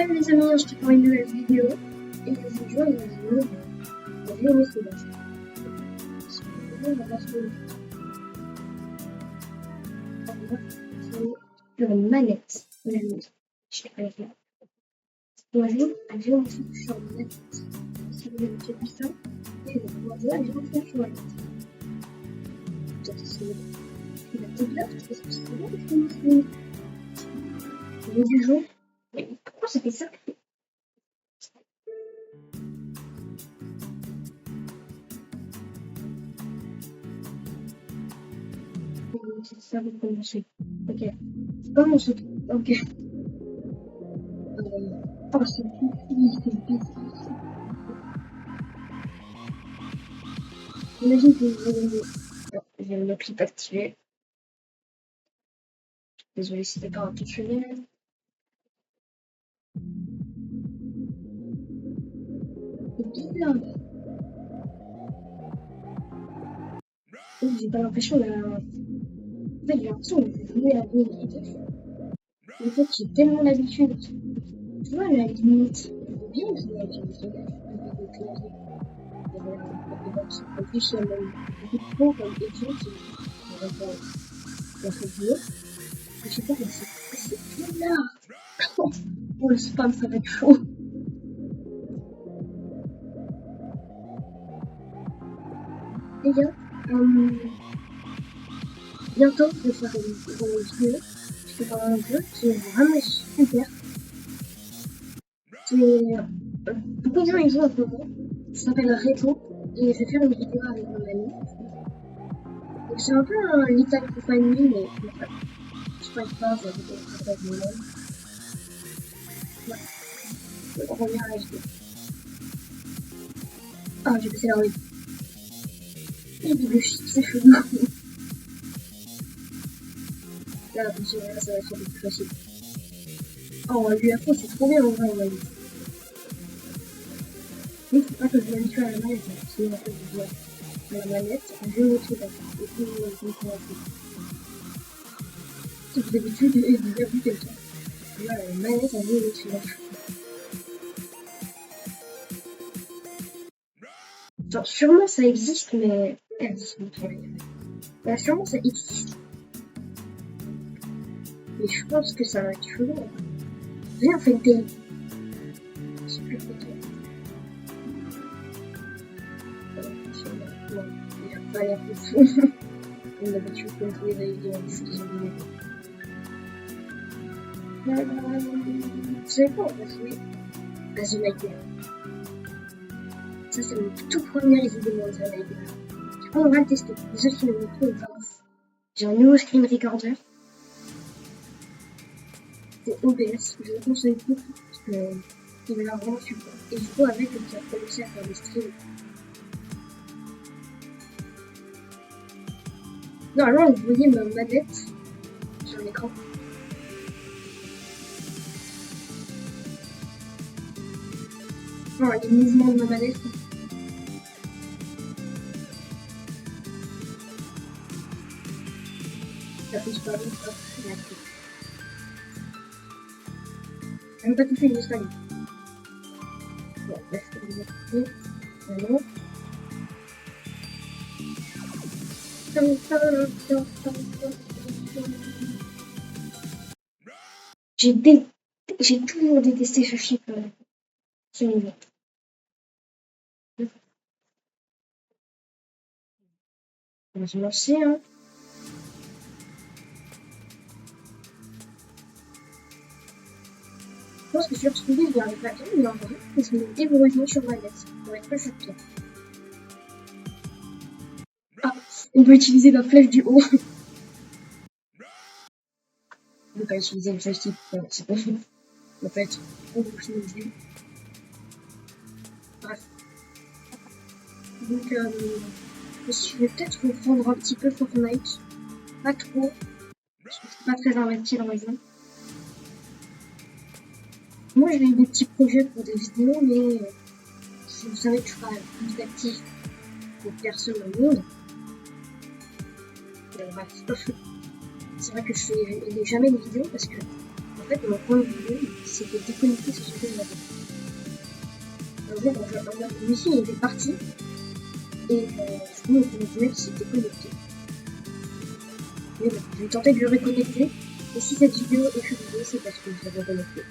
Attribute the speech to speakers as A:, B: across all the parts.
A: Salut les amis, je te prends une nouvelle vidéo. Et aujourd'hui, on va jouer à Géométrie. On va passer sur une manette. On va jouer à Géométrie sur manette. Si vous avez déjà vu ça, et on va jouer à Géométrie sur manette. Peut-être c'est la développe, parce que c'est bon, le jeu du jeu. Mais pourquoi ça fait ça? C'est ça pour commencer. Ok. Commence. Ok. Oh, c'est difficile. Imagine que j'ai le clip activé. Désolé si c'était pas intentionnel. C'est bizarre. J'ai pas l'impression de... En fait, j'ai l'impression de jouer à des trucs. En fait, j'ai tellement l'habitude. Tu vois, la limite, c'est bien de jouer avec des soldats avec des claviers. En plus, il y a même beaucoup de pros comme Edge qui dans ce jeu. Je sais pas, mais c'est bizarre. Pour le spam, ça va être chaud. Les gars, bientôt, je vais faire une vidéo. Je vais faire un jeu qui est vraiment super. Beaucoup de gens y jouent à ce moment. Ça s'appelle Reto. Et je vais faire une vidéo avec mon ami. Donc c'est un peu un Little Family, mais je ne sais pas, ça va être avec mon ami. Ouais. Je vais revenir à HD. Ah, j'ai passé la rue. Il dit le shit, c'est chelou. Là, attention, là, ça va être plus facile. Oh, l'UFO, c'est trop bien en vrai, on va dire. Mais faut pas que je m'habitue à la manette, sinon en fait je dois la manette en géométrie d'accord. Et puis je me fais un peu. Si vous d'habitude, j'ai déjà vu quelqu'un. Là, la manette en géométrie d'accord. Genre, sûrement ça existe, mais. Là, sûrement ça existe. Mais je pense que ça va être chelou. Viens, on fait une télé. C'est plus photo. Non, il a pas l'air de fou. On a l'habitude de jouer des vidéos en diffusion. Je sais pas, on va jouer à The Nightmare. Ça, c'est mon tout premier évidemment de The Nightmare. On va le tester. Déjà, je le montre au off. J'ai un nouveau screen recorder. C'est OBS. Je le conseille beaucoup parce que il m'a l'air vraiment super. Et du coup, avec, on a commencé à faire des streams. Normalement, vous voyez ma manette sur l'écran. Non, les mouvements de ma manette. Ça fait super bien, hop, il a pris. On n'a pas tout fait juste à lui. Bon, là, je peux vous montrer. Voilà. J'ai toujours détesté ce chip, ce niveau. On va se lancer, hein. Je pense que sur ce vidéo, il y a un paquet, mais en vrai, parce que dès que vous revenez sur manette, ça va être pas juste bien. Ah, on peut utiliser la flèche du haut. On peut pas utiliser le flèche type, c'est pas fou. En fait, on peut utiliser. Bref. Donc, je vais peut-être reprendre un petit peu Fortnite. Pas trop. Parce que c'est pas très investi dans ma vie. Moi, j'ai des petits projets pour des vidéos, mais vous savez que je suis pas plus actif que personne au monde. Bref, c'est vrai que je fais jamais de vidéos parce que En fait, mon compte vidéo s'était déconnecté sur son ordinateur. En fait, donc, Lucie il était parti et du coup, mon internet s'est déconnecté. Mais bon, je vais tenter de le reconnecter. Et si cette vidéo est publiée, c'est parce que je l'ai reconnecté.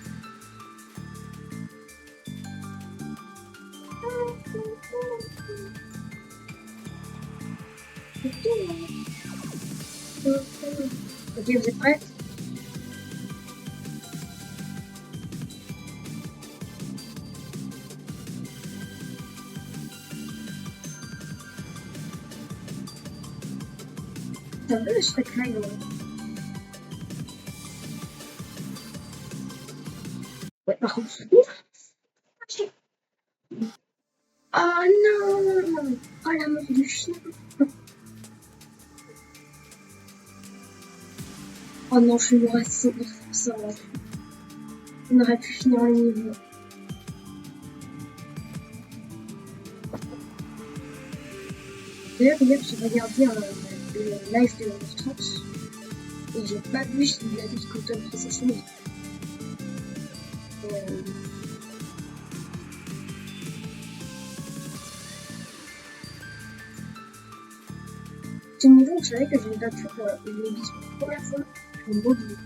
A: Ok, vous êtes prêts? C'est un peu le strike line, ouais. Ouais, par contre. Oh non! Oh la mort du chien! Oh non, je suis mort assez pour ça. On aurait pu finir le niveau. D'ailleurs, hier, j'ai regardé le live de Trunks et j'ai pas vu s'il a dit Quantum Processing. Ce niveau, vous savez que j'ai battu pour une église pour la première fois en mobile.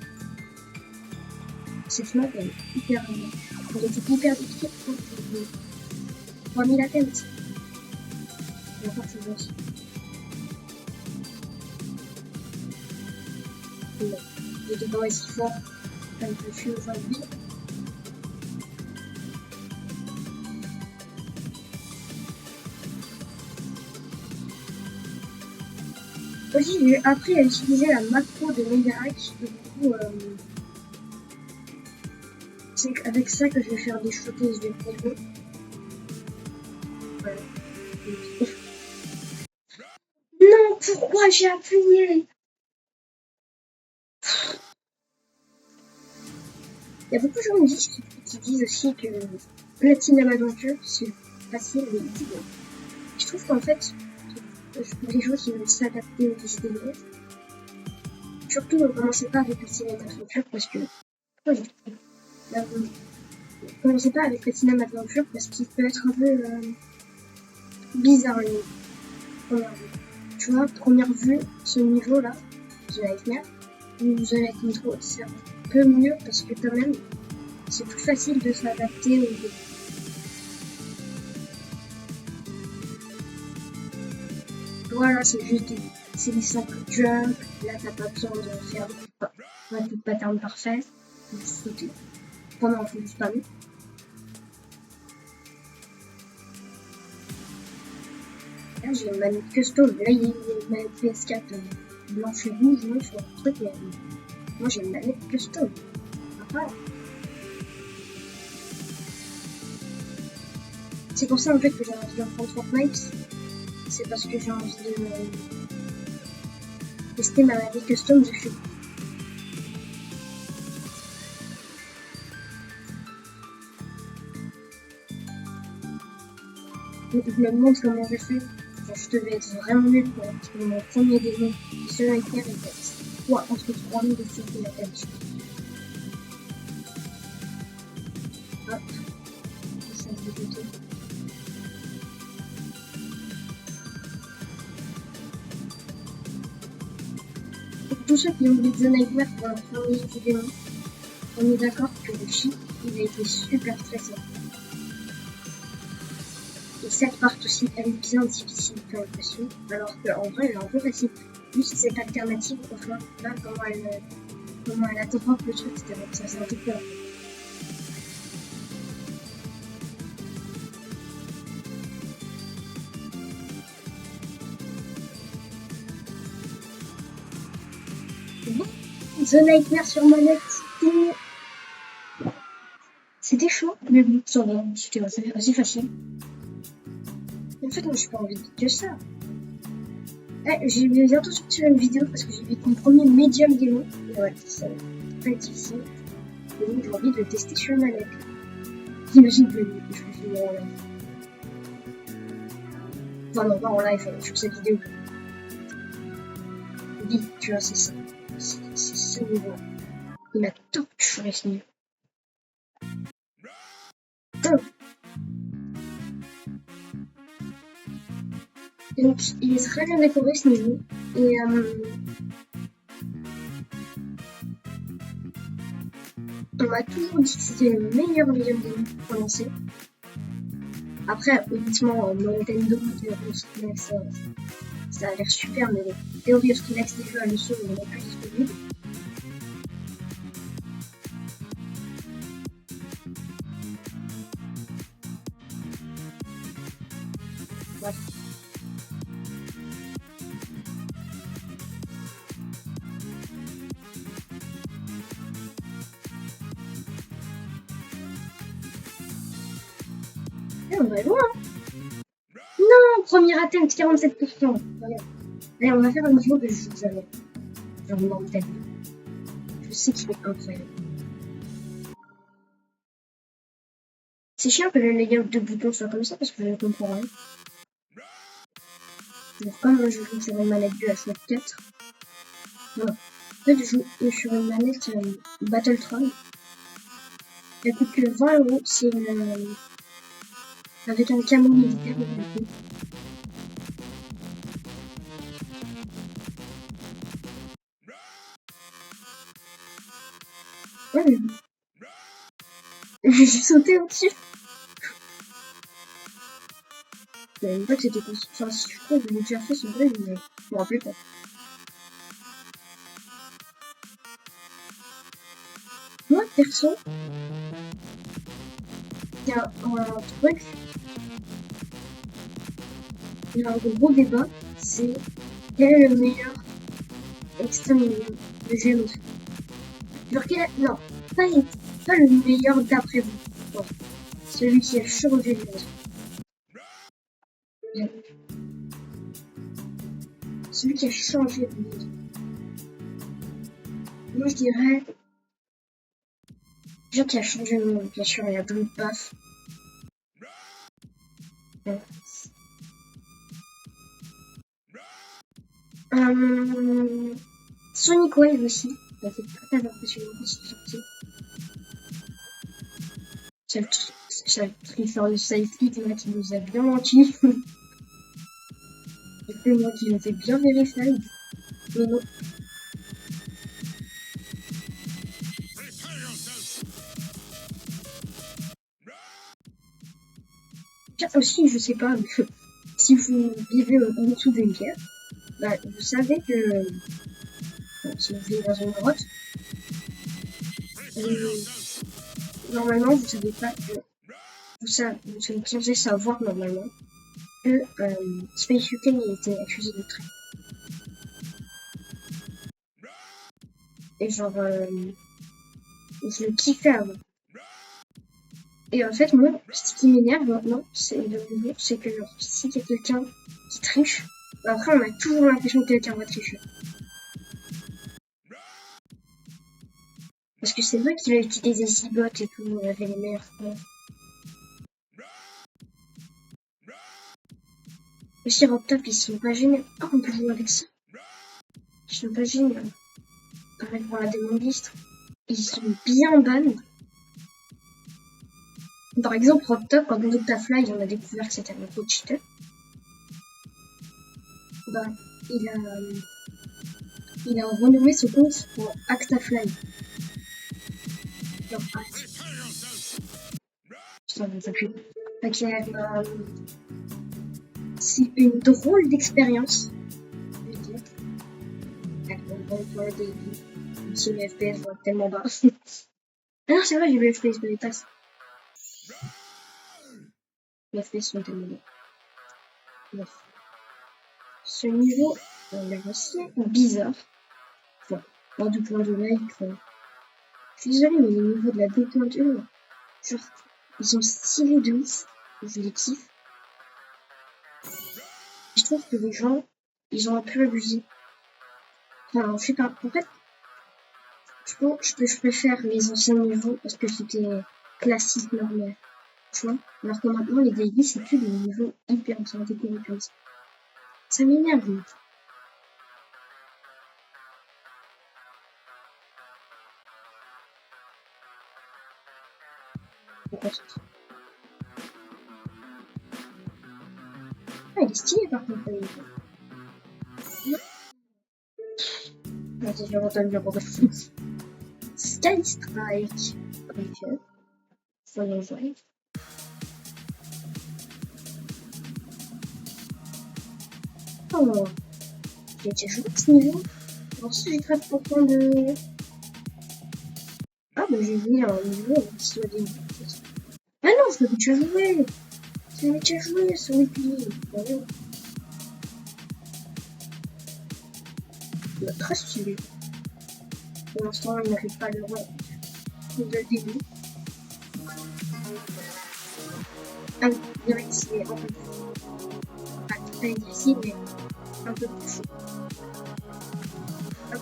A: Cette map elle est hyper elle était hyper difficile pour que 3000 attempts. Et encore c'est aussi. J'étais pas aussi fort comme je suis aujourd'hui. Aussi, j'ai appris à utiliser la macro de Megahack. Du coup, c'est avec ça que je vais faire des showcases de vidéos. Voilà. Non, pourquoi j'ai appuyé? Il y a beaucoup de gens qui disent aussi que Platinum Adventure, c'est facile mais utile. Je trouve qu'en fait, pour les gens qui veulent s'adapter aux vidéos, surtout ne commencez pas avec Platinum Adventure parce que... commencez pas avec Platinum Adventure parce qu'il peut être un peu bizarre le première vue. Tu vois, première vue, ce niveau-là, The Nightmare, vous allez contrôler, c'est un peu mieux parce que quand même, c'est plus facile de s'adapter au jeu. Voilà, c'est juste c'est des simples jumps, là t'as pas besoin de faire beaucoup de patterns parfaits, c'est tout. Pendant un peu du spam. Là j'ai une manette custom, là il y a une manette PS4 blanche et rouge, moi je vois un truc, mais moi j'ai une manette custom. Voilà. C'est pour ça en fait que j'ai envie d'apprendre Fortnite. C'est parce que j'ai envie de tester ma manette custom dessus. Je me demande comment j'ai fait. Genre, je devais être vraiment nul pour parce que mon premier démon, ce Nightmare, il va être entre 3000 et 6000 la tête. Hop, ça se dégoûte. Pour tous ceux qui ont oublié The Nightmare pour leur premier démon, on est d'accord que le cheat, il a été super stressant. Et cette part aussi, elle est bien difficile pour l'impression, alors qu'en vrai, elle est un peu facile. Juste cette alternative, enfin, là, comment elle attrape le truc, ça c'est un peu peur. Bon, The Nightmare sur manette, c'était chaud, mais bon, ça va, c'était assez facile. En fait, moi, j'ai pas envie que ça. Je vais bientôt sortir une vidéo parce que j'ai vu mon premier medium démon. Ouais, ça va être très difficile. Et donc, j'ai envie de le tester sur manette. J'imagine que je vais finir en live. Enfin, non, pas en live, sur cette vidéo. Oui, tu vois, c'est ça. C'est ce niveau. Il m'a torturé ce niveau. Oh. Donc, il est très bien décoré ce niveau. Et on m'a toujours dit que c'était le meilleur Legend Game pour lancer. Après, honnêtement, Nintendo, ça a l'air super, mais Theory of Kinex, déjà, le son, il n'est plus disponible. Bref. Et on va loin. Non, premier atteinte, 47%. Regarde. Allez, on va faire un niveau que je joue jamais. Genre Mortal. Je sais qu'il est incroyable. C'est chiant que le layout de boutons soit comme ça parce que je ne comprends rien. Donc, comme moi je joue sur une manette DualShock 4, voilà. En fait, je joue sur une manette Battletron. Elle coûte que 20 €. C'est une. Avec un camo militaire. Ouais, mais j'ai sauté au-dessus. Je savais pas que c'était possible. Enfin, si je crois que je l'ai déjà fait ce bruit, mais je me rappelais pas. Moi, perso, il y a un truc, il y a un gros débat, c'est quel est le meilleur extrême de GMO. Genre quel est... Non, pas le meilleur d'après vous. Non. Celui qui a changé les choses. Celui qui a changé les choses. Moi je dirais... Déjà qui a changé le monde, bien sûr, il y a Bloodbath. Ouais. Sonic Wave aussi. Ça fait très impressionnant quand c'est sorti. C'est le trifort de Sidekick là qui nous a bien menti. Et puis moi qui m'étais bien vérifié. Mais non. Tiens, aussi, je sais pas, mais si vous vivez en dessous d'une pierre, bah, vous savez que si vous vivez dans une grotte, normalement, vous savez pas que vous êtes censé savoir normalement que Space UK a été accusé de traite. Et genre, je le kiffais avant. Et en fait, moi, ce qui m'énerve maintenant, c'est que genre, si il y a quelqu'un qui triche, bah après on a toujours l'impression que quelqu'un va tricher. Parce que c'est vrai qu'il a utilisé Zibot et tout, on avait les meilleurs points. Aussi, Robtop, ils sont pas gênés. Ah, on peut jouer avec ça. Ils sont pas gênés. Pareil pour la démon liste. Ils sont bien ban. Par exemple, Robtop, quand Octafly, on a découvert que c'était un peu cheater. Bah, il a renommé ce compte pour Actafly. Genre, putain, ça pue. Ok, c'est une drôle d'expérience. Je veux dire. Si les FPS vont être tellement bas. Ah non, c'est vrai, j'ai vu les FPS de l'état. Les FPS sont tellement bas. Bref. Ce niveau, on est aussi bizarre. Enfin, hors du point de like. Je suis désolée, mais les niveaux de la 2.1, genre, ils sont stylés de ouf. Je les kiffe. Je trouve que les gens, ils ont un peu abusé. Enfin, je sais pas. En fait, je préfère les anciens niveaux parce que c'était classique, normal. Tu vois? Alors que maintenant, les daily, c'est plus des niveaux hyper bien décorés comme ça. Ça m'énerve. On concentre. Ah, il est stylé par contre. Vas-y, je retourne, je retourne. Sky Strike. Ok. Voyons jouer. Oh. J'ai déjà joué à ce niveau. Alors si j'ai 13% de... Ah bah j'ai vu un niveau qui soit des... Ah non, je l'avais déjà joué. Je l'avais déjà joué sur Wiki. Voyons. Il est très stylé. Pour l'instant, il n'arrive pas à le voir. Dès le début. Ah oui, il dirait que c'est un peu pas très difficile, mais un peu plus chaud. Hop,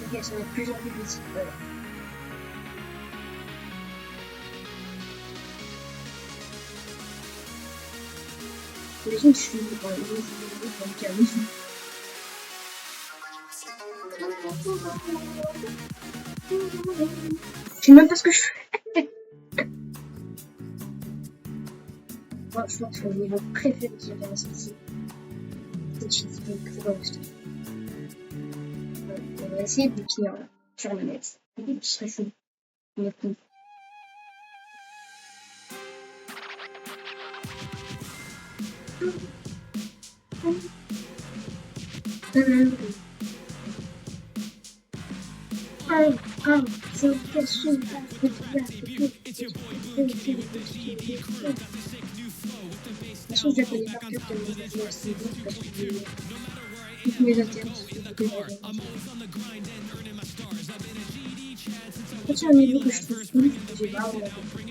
A: ok, ça va être plus en plus difficile. Voilà. Imagine, je suis dans le calme. Je sais même pas ce que je fais. Moi, je pense que le niveau préféré qui est sorti, c'est Cheesy Cake Roast. On va essayer de le finir là, sur le net. Ce serait chaud. Honnêtement. C'est question je la connais par cœur tellement je joue assez vite parce que tous mes alternances c'est un niveau que je trouve cool, que j'ai pas vraiment compris.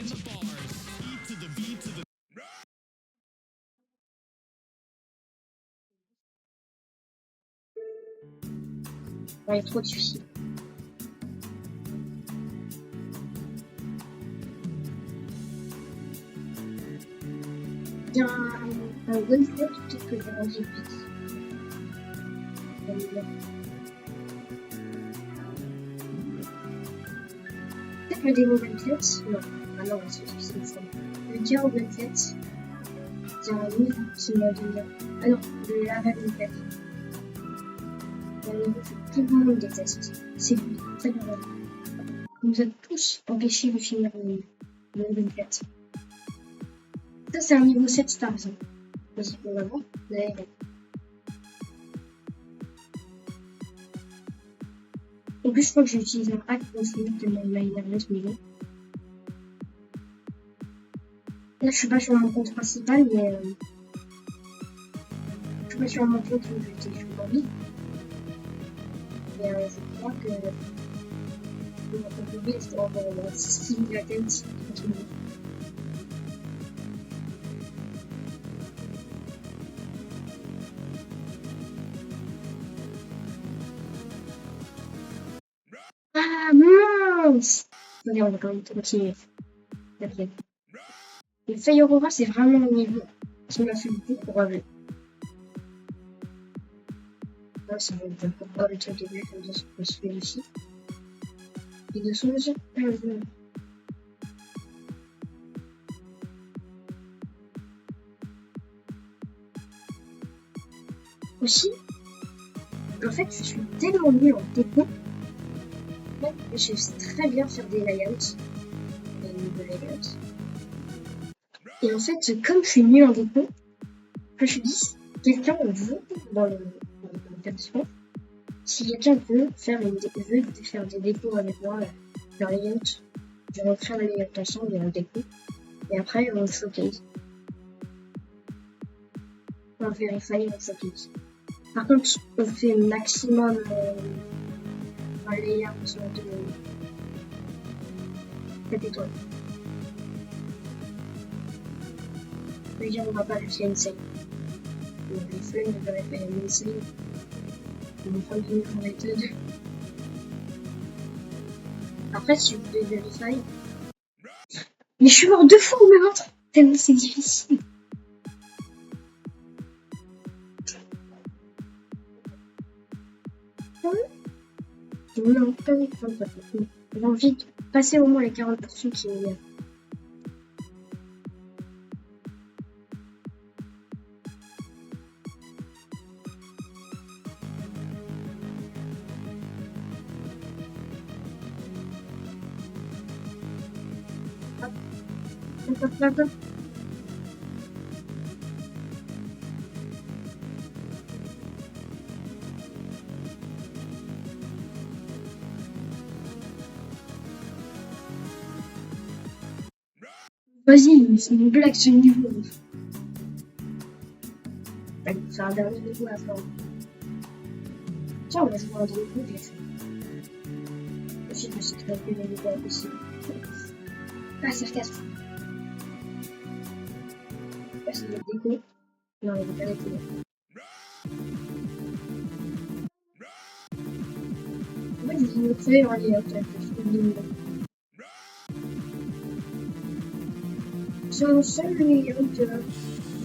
A: Il est trop difficile. Il y a un one shot, peut-être que je vais ranger vite. Peut-être le démo 24. Non. Ah non, c'est difficile ça. Le Diao 24. C'est un niveau qui m'a donné. Ah non, le Lava 24. Un niveau que tout le monde déteste. C'est lui, très bien. Vous êtes tous empêchés de finir le 24. Ça, c'est un niveau 7 stars. Vas-y, on va voir. En plus, je crois que j'utilise un hack pour finir tellement il m'a énervé ce niveau. Là, je suis pas sur mon compte principal, mais je suis pas sur mon compte où j'étais sur envie. Mais je crois que mon compte mobile, c'est en 6 000 attentes. Ah mince! Allez, on va quand même continuer. Ok. Le Fire Aura, c'est vraiment le niveau qui m'a fait beaucoup rêver. Là, ça va être pourquoi le truc est comme ça, c'est se fait ici. Et de son jeu. Aussi, en fait, je suis tellement nulle en techno. Je sais très bien faire des layouts. Et en fait, comme je suis nulle en techno, quand je dis quelqu'un veut dans l'établissement, si quelqu'un veut faire des décos avec moi, faire les layouts, je vais faire les layouts ensemble et un déco. Et après, on showcase. On vérifie et on showcase. Par contre, on fait maximum un layout de 7 étoiles. Je veux dire, on va pas juste insane. Donc les flammes de faire une insane. On va faire une méthode. Après, si vous voulez vérifier. Mais je suis mort 2 fois au même endroit. Tellement c'est difficile. Non, pas 33%. J'ai envie de passer au moins les 40% qui est bien. Hop. Vas-y, c'est une blague ce niveau. Allez, c'est un dernier niveau à faire. Tiens, on va jouer un dernier niveau, j'ai fait. Aussi, je sais que t'as fait les niveaux impossibles. Ah, sarcasme. Ah, c'est des déco. Non, il est pas déco. En fait, je vais faire aller hop, c'est un seul numéro que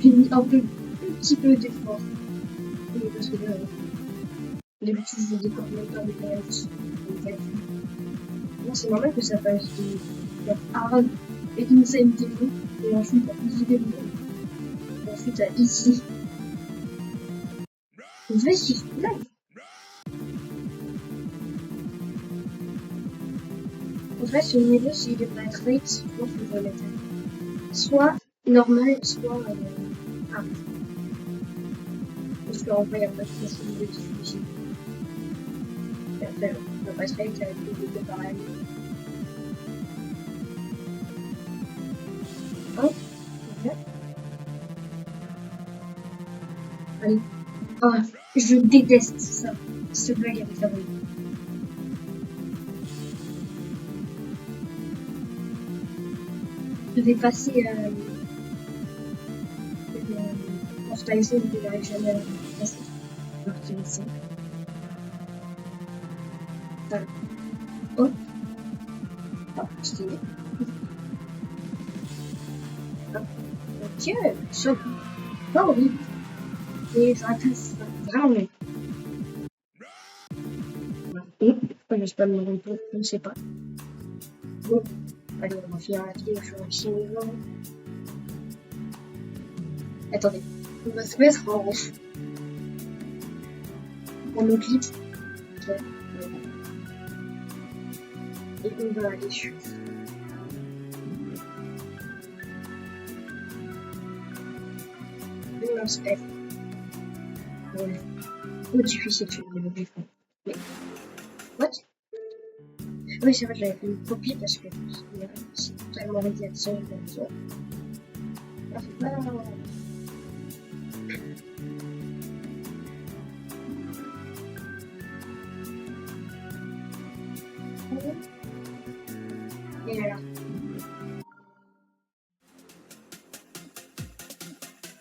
A: j'ai mis un petit peu d'effort. Oui, parce que d'habitude, je décore même pas les pages. Non, c'est normal que ça passe de hard et insane technique, et ensuite à easy level, et ensuite à easy. En vrai, c'est une blague. En vrai, ce niveau, s'il devrait être rate, je pense que je vais le mettre soit normal, soit hard. Parce qu'en vrai, il n'y a pas de façon de difficile. Et après, on va pas se rate avec les vidéos pareilles. Hop, ok. Allez. Oh, je déteste ça. Ce blague avec la voix. Je vais passer pour Tyson que j'arrive jamais à passer. Alors qu'il est simple. Voilà. Hop. Hop, stylé. Hop. Ok, ça va. Pas horrible. Et ça passe vraiment bien. Pourquoi je spamme mon retour, je ne sais pas. Bon, allez, on va finir la vidéo sur un petit niveau. Attendez, on va se mettre en nos clips. Ok, et on va aller sur le lance-pad. Ouais. Trop difficile sur le défend. Mais, what? Oui, c'est vrai que j'avais fait une copie parce que c'est totalement réalisation comme ça. Ah, c'est pas... Et alors?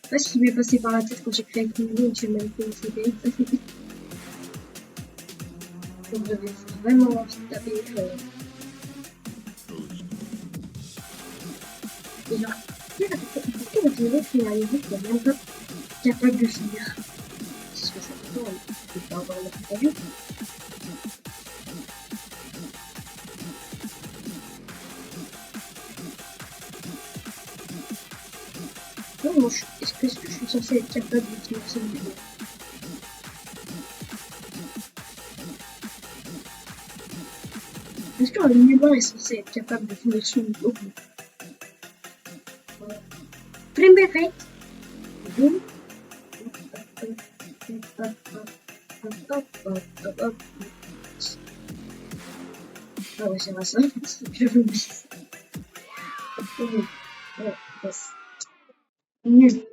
A: Je sais pas ce qui m'est passé par la tête quand j'ai créé avec une vidéo et que j'ai même fait une photo. Donc j'avais vraiment envie de taper et genre, pourquoi votre niveau fait un niveau qui est même pas capable de finir? C'est ce que ça fait pas, je peux pas avoir le truc à vue. Non, moi, est-ce que je suis censé être capable de finir cette vidéo? Est-ce qu'un humain est censé être capable de finir son vidéo? Premier rate. Boum. Hop. Ah ouais, c'est vrai ça. Je vais oublier ça. Ouais, passe. Nul.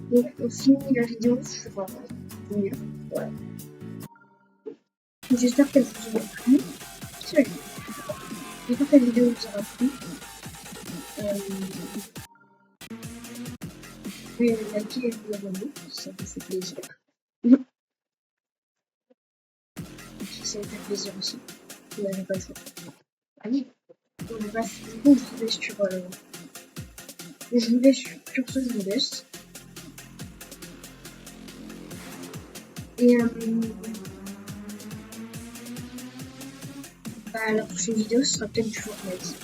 A: Donc, on finit la vidéo. Enfin, nul. Ouais. J'espère qu'elle vous aura plu. J'espère que la vidéo vous aura plu. Vous pouvez liker et vous abonner, ça me fait plaisir. Ça me fait plaisir aussi. Vous n'avez pas le choix. Allez, on va passer. Du coup, je vous laisse sur. Je vous laisse sur ce, je vous laisse. Et bah, la prochaine vidéo, ce sera peut-être du Fortnite.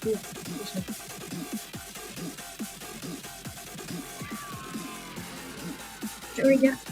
A: Oui, c'est ça. Ciao les gars.